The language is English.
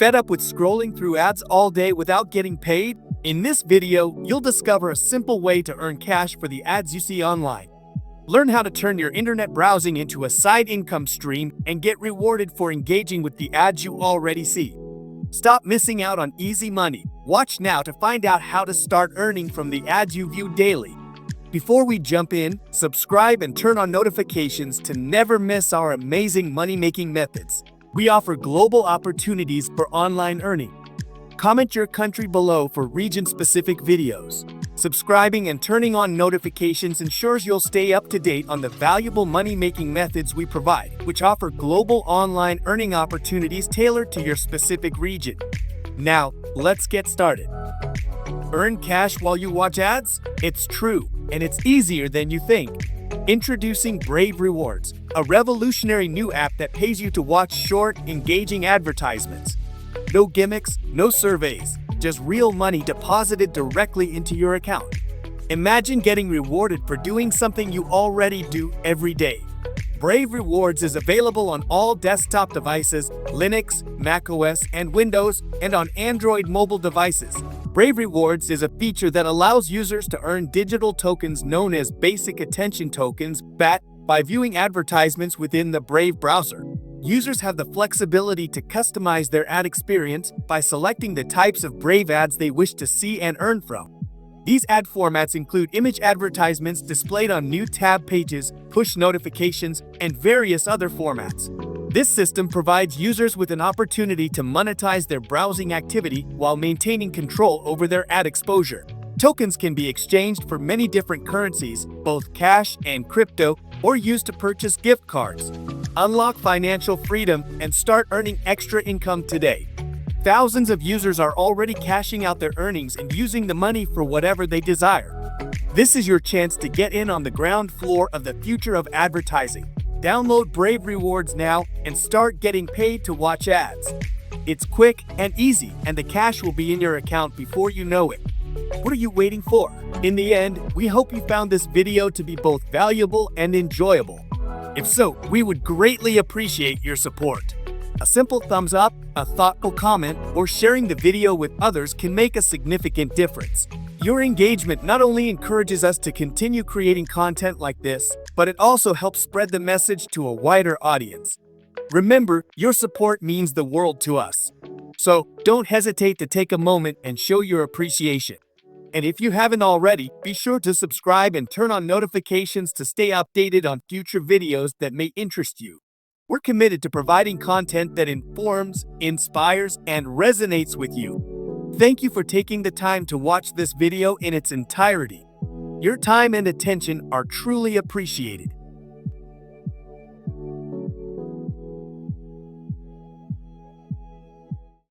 Fed up with scrolling through ads all day without getting paid? In this video, you'll discover a simple way to earn cash for the ads you see online. Learn how to turn your internet browsing into a side income stream and get rewarded for engaging with the ads you already see. Stop missing out on easy money. Watch now to find out how to start earning from the ads you view daily. Before we jump in, subscribe and turn on notifications to never miss our amazing money-making methods. We offer global opportunities for online earning. Comment your country below for region-specific videos. Subscribing and turning on notifications ensures you'll stay up to date on the valuable money-making methods we provide, which offer global online earning opportunities tailored to your specific region. Now, let's get started. Earn cash while you watch ads? It's true, and it's easier than you think. Introducing Brave Rewards, a revolutionary new app that pays you to watch short, engaging advertisements. No gimmicks, no surveys, just real money deposited directly into your account. Imagine getting rewarded for doing something you already do every day. Brave Rewards is available on all desktop devices, Linux, macOS, and Windows, and on Android mobile devices. Brave Rewards is a feature that allows users to earn digital tokens known as Basic Attention Tokens, BAT, by viewing advertisements within the Brave browser. Users have the flexibility to customize their ad experience by selecting the types of Brave ads they wish to see and earn from. These ad formats include image advertisements displayed on new tab pages, push notifications, and various other formats. This system provides users with an opportunity to monetize their browsing activity while maintaining control over their ad exposure. Tokens can be exchanged for many different currencies, both cash and crypto, or used to purchase gift cards. Unlock financial freedom and start earning extra income today. Thousands of users are already cashing out their earnings and using the money for whatever they desire. This is your chance to get in on the ground floor of the future of advertising. Download Brave Rewards now and start getting paid to watch ads. It's quick and easy, and the cash will be in your account before you know it. What are you waiting for? In the end, we hope you found this video to be both valuable and enjoyable. If so, we would greatly appreciate your support. A simple thumbs up, a thoughtful comment, or sharing the video with others can make a significant difference. Your engagement not only encourages us to continue creating content like this, but it also helps spread the message to a wider audience. Remember, your support means the world to us. So, don't hesitate to take a moment and show your appreciation. And if you haven't already, be sure to subscribe and turn on notifications to stay updated on future videos that may interest you. We're committed to providing content that informs, inspires, and resonates with you. Thank you for taking the time to watch this video in its entirety. Your time and attention are truly appreciated.